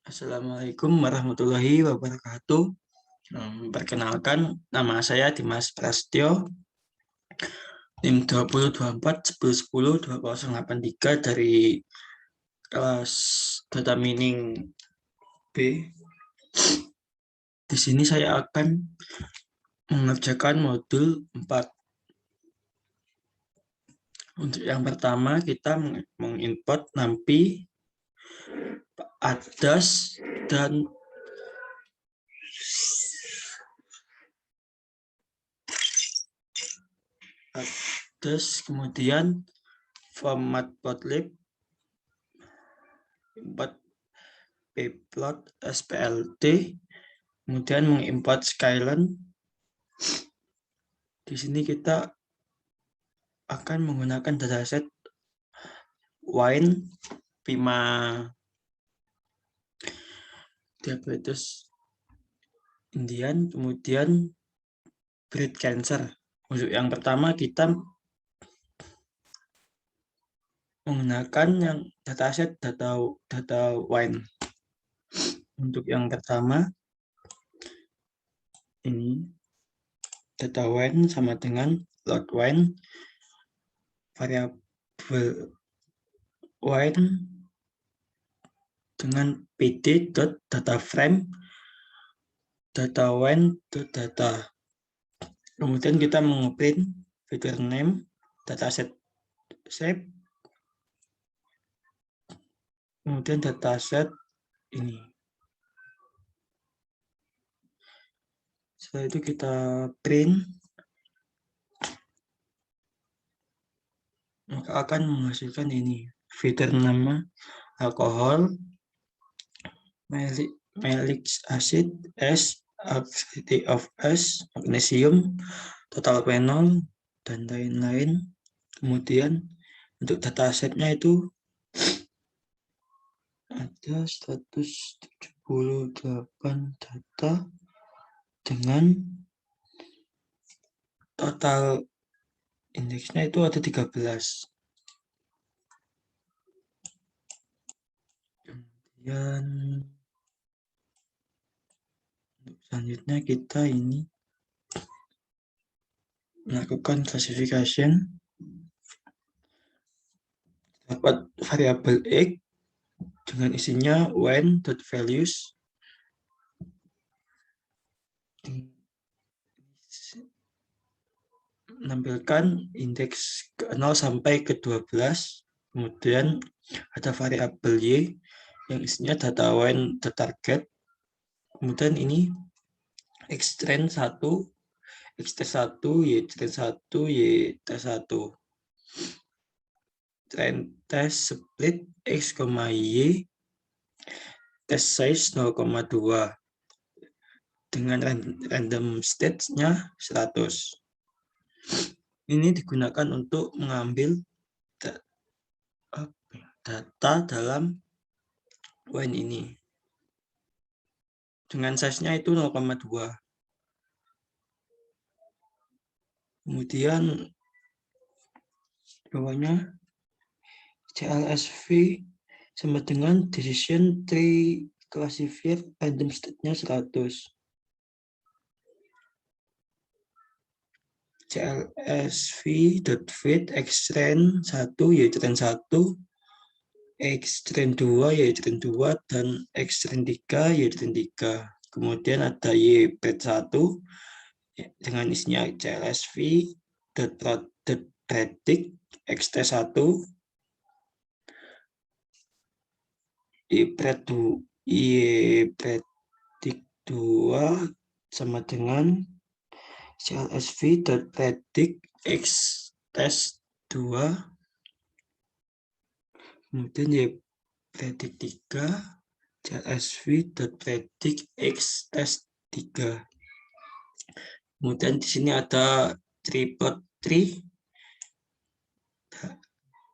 Assalamualaikum warahmatullahi wabarakatuh. Perkenalkan, nama saya Dimas Prastyo, NIM 2024 1010 2083 dari kelas Data Mining B. Di sini saya akan mengerjakan modul 4. Untuk yang pertama, kita mengimport NumPy, ADAS, dan kemudian format plotlib, import pplot, splt, kemudian mengimport Skyline. Di sini kita akan menggunakan dataset wine, Pima diabetes Indian, kemudian breast cancer. Untuk yang pertama kita menggunakan yang dataset data wine. Untuk yang pertama ini data wine sama dengan load wine, variabel wine dengan pd.dataframe data wine.data. Kemudian kita mengeprint feature name, dataset shape, kemudian dataset ini. Setelah itu kita print, maka akan menghasilkan ini feature nama alkohol, malic acid, S, activity of S, magnesium, total phenol, dan lain-lain. Kemudian untuk datasetnya itu ada 178 data dengan total indeksnya itu ada 13. Kemudian selanjutnya kita ini melakukan classification, dapat variabel X dengan isinya when.values, menampilkan indeks ke 0 sampai ke 12. Kemudian ada variabel Y yang isinya data when the target. Kemudian ini xtrend 1, xt1, ytrend1, yt1. Trend test split x, y, test size 0,2 dengan random stage-nya 100. Ini digunakan untuk mengambil data dalam wine ini. Dengan size-nya itu 0,2. Kemudian bawahnya CLSV sama dengan decision tree classifier random state-nya 100. CLSV.fit xtrend 1 ytrend 1, xtrend 2 ytrend 2, dan xtrend 3 ytrend 3. Kemudian ada ypred 1 dengan isinya CLSV.predict xt1, ypredict 2 sama dengan CLSV.predict xtest2, kemudian ypredict 3, CLSV.predict xtest3. Kemudian di sini ada tripod tree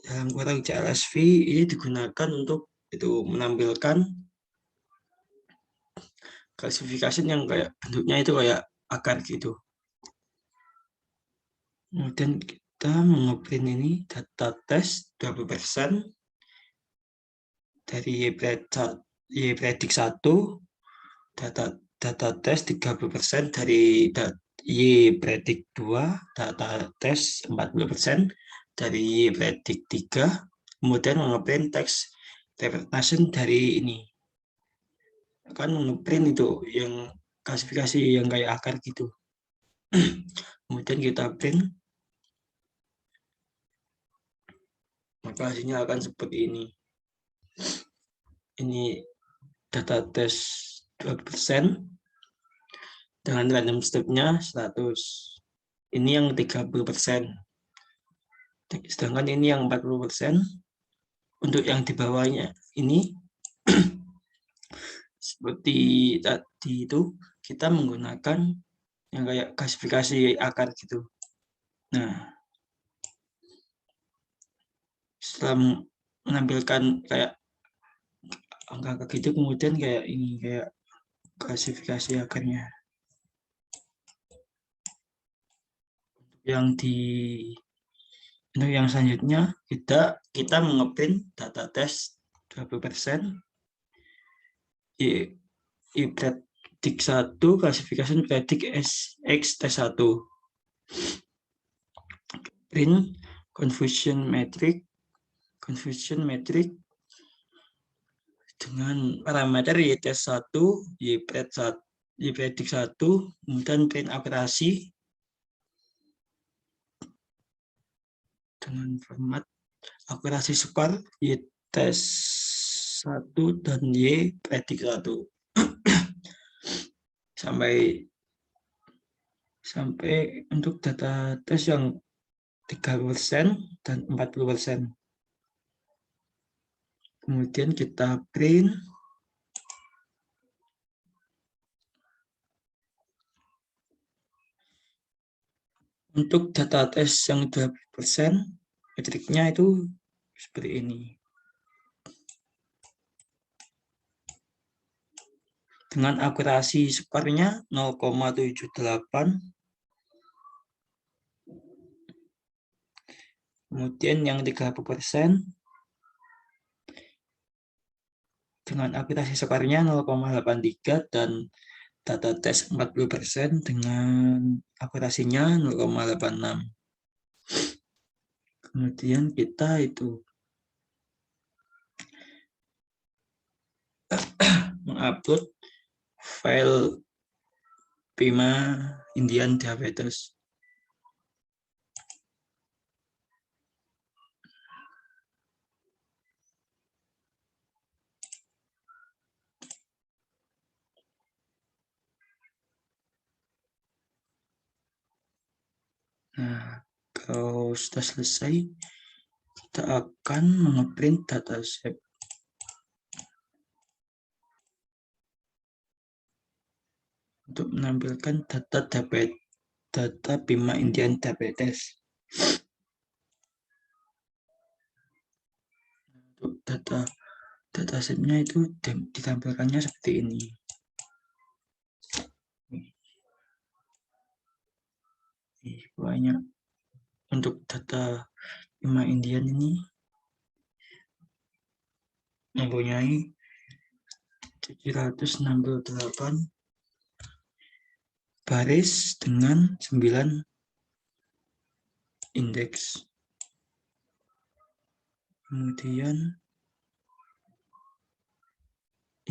dalam kurang CLSV. Ini digunakan untuk itu menampilkan classification yang kayak bentuknya itu kayak akar gitu. Kemudian kita mengeprint ini data test 20% dari ypred Y predik 1, data tes 30% dari Y predik 2, data tes 40% dari Y predik 3, kemudian ngeprint teks representation dari ini. Kan ngeprint itu yang klasifikasi yang kayak akar gitu. Kemudian kita print, maka hasilnya akan seperti ini. Ini data tes 20% dengan random step-nya 100. Ini yang 30%. Sedangkan ini yang 40%. Untuk yang di bawahnya ini seperti tadi itu kita menggunakan yang kayak klasifikasi akar gitu. Nah, setelah menampilkan kayak angka gitu, kemudian kayak ini kayak klasifikasi akarnya. Untuk yang selanjutnya kita mengeprint data tes 20%. I predik 1 klasifikasi predik X tes 1. Print confusion metric dengan parameter Y tes 1, Y predik 1, kemudian print akurasi dengan format akurasi skor Y tes 1 dan Y predik 1. sampai untuk data tes yang 30% dan 40%. Kemudian kita print untuk data tes yang 20%, metriknya itu seperti ini. Dengan akurasi skornya 0,78. Kemudian yang 30% dengan akurasi skornya 0,83 dan data tes 40% dengan akurasinya 0,86. Kemudian kita itu mengupload file Pima Indian Diabetes. Nah, kalau sudah selesai, kita akan mengeprint dataset. Untuk menampilkan data Bima Indian Diabetes. Untuk datasetnya itu ditampilkannya seperti ini. Banyak untuk data Bima Indian ini mempunyai 768 baris dengan 9 indeks. Kemudian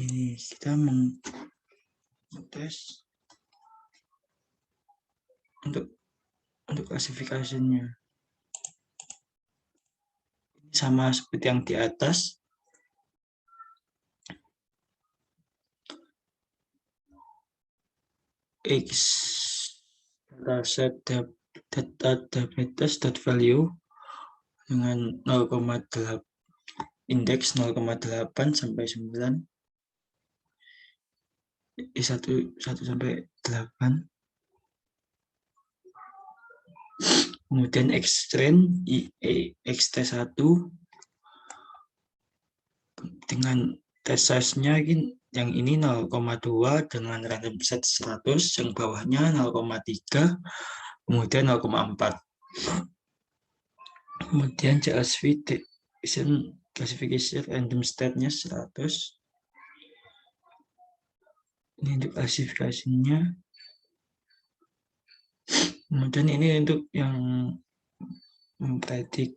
ini kita mengtes untuk klasifikasinya. Sama seperti yang di atas. X dataset data diabetes value dengan 0,8 indeks 0,8 sampai 9 1 sampai 8. Kemudian X-trend X-T1 dengan test size-nya yang ini 0,2 dengan random set 100, yang bawahnya 0,3, kemudian 0,4. Kemudian CSV classification random state-nya 100. Ini untuk klasifikasinya. Kemudian ini untuk yang mempredik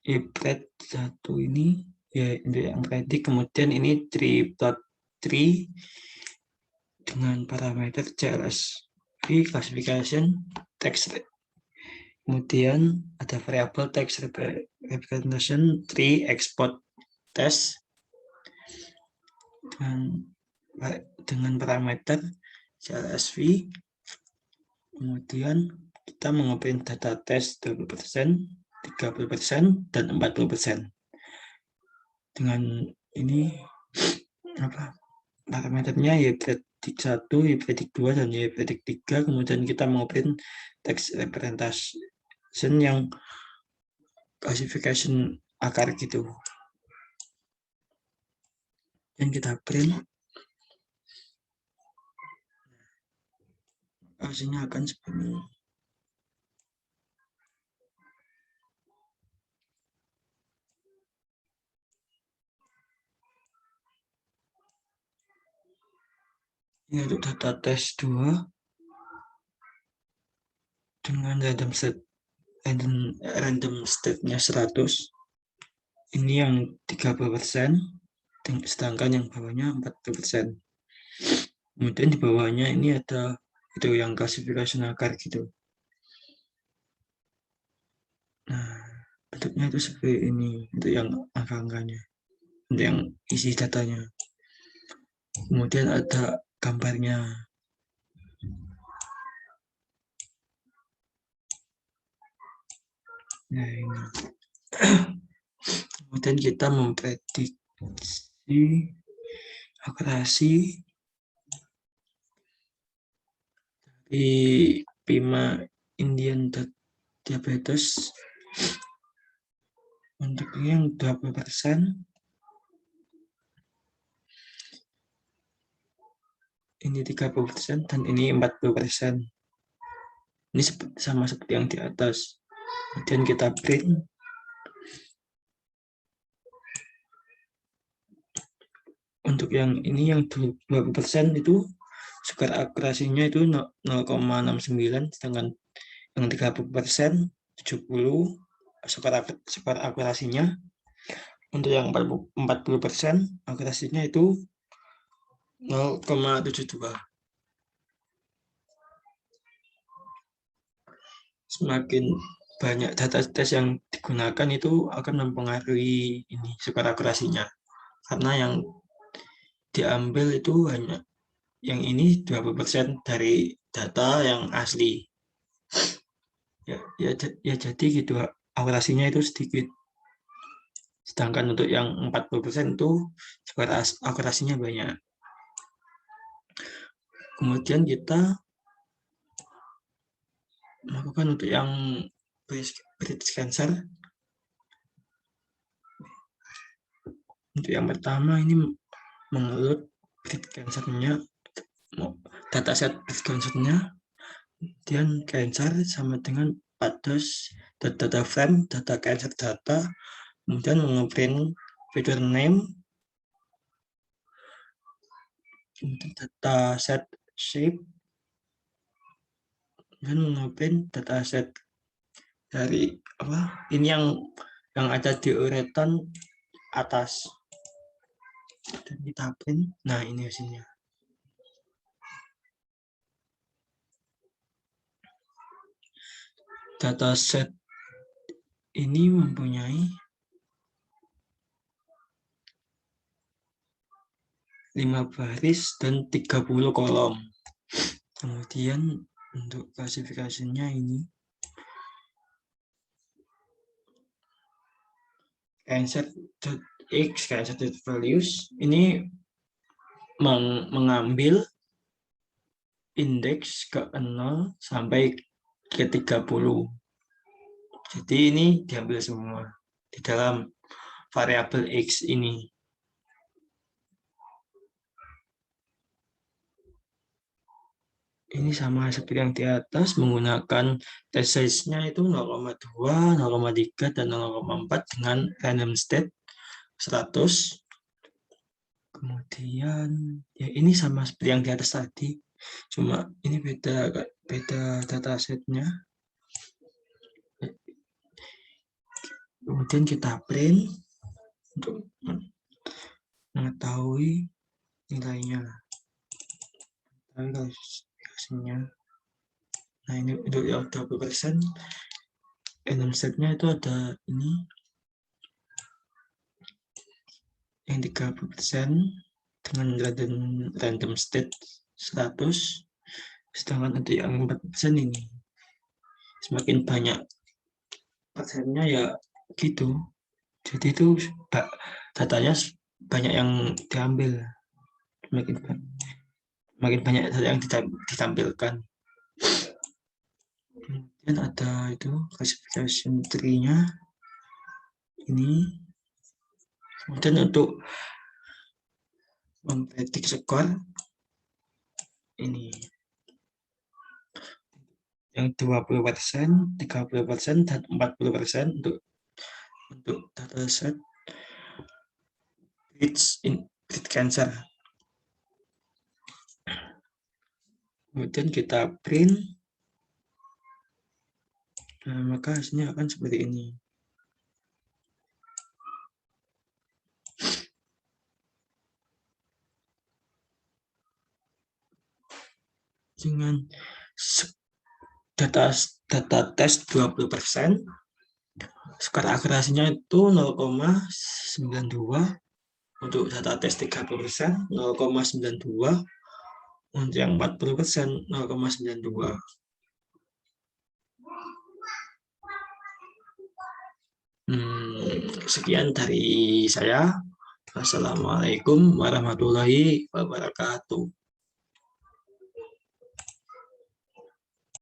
ipred 1 ini ya untuk yang predik. Kemudian ini plot tree dengan parameter CLSV classification text. Kemudian ada variabel text representation tree export test dengan parameter CLSV. Kemudian kita mengoperasikan data test 20%, 30%, dan 40%. Dengan ini parameternya ya predik 1, ya predik 2, dan ya predik 3. Kemudian kita mengoperasikan text representation yang classification akar gitu. Dan kita print. Hasilnya akan seperti ini. Ini untuk data tes 2 dengan random state-nya 100. Ini yang 30%, sedangkan yang bawahnya 40%. Kemudian di bawahnya ini ada itu yang klasifikasi akar gitu. Nah, bentuknya itu seperti ini, untuk yang angka-angkanya, untuk yang isi datanya. Kemudian ada gambarnya. Nah, ini. Kemudian kita memprediksi akurasi di Pima Indian diabetes untuk yang 20%. Ini 30% dan ini 40%. Ini sama seperti yang di atas. Kemudian kita print. Untuk yang ini yang 20% itu skor akurasinya itu 0,69, sedangkan yang 30% 70 skor akurasinya. Untuk yang 40% akurasinya itu 0,72. Semakin banyak data tes yang digunakan itu akan mempengaruhi ini skor akurasinya. Karena yang diambil itu hanya yang ini 20% dari data yang asli. Ya jadi gitu, akurasinya itu sedikit. Sedangkan untuk yang 40% itu skor akurasinya banyak. Kemudian kita melakukan untuk yang breast cancer. Untuk yang pertama ini mengeload breast cancer-nya, dataset breast cancer-nya, kemudian cancer sama dengan pados, data frame, data cancer data, kemudian mengoperasikan feature name, kemudian data set shape, dan mengoperasikan data set dari ini yang ada di urutan atas. Dan kita print. Nah, ini hasilnya. Dataset ini mempunyai 5 baris dan 30 kolom. Kemudian untuk klasifikasinya ini cancer.x, cancer.values ini mengambil indeks ke 0 sampai ke 30. Jadi ini diambil semua di dalam variabel X ini. Ini sama seperti yang di atas, menggunakan test size-nya itu 0,2, 0,3, dan 0,4 dengan random state 100. Kemudian ya ini sama seperti yang di atas tadi, cuma ini beda datasetnya. Kemudian kita print untuk mengetahui nilainya. Hasilnya. Nah ini untuk yang 20%, random set-nya itu ada ini yang 30% dengan random state 100, sedangkan untuk yang 4% ini semakin banyak persennya ya gitu. Jadi itu datanya banyak yang diambil, makin banyak data yang ditampilkan. Kemudian ada itu classification tree-nya ini. Kemudian untuk mempredik skor ini yang 20%, 30%, dan 40% untuk dataset breast cancer. Kemudian kita print, nah, maka hasilnya akan seperti ini. Dengan data tes 20%, skor akurasinya itu 0,92, untuk data tes 30% 0,92, untuk yang 40% 0,92. Sekian dari saya. Assalamualaikum warahmatullahi wabarakatuh.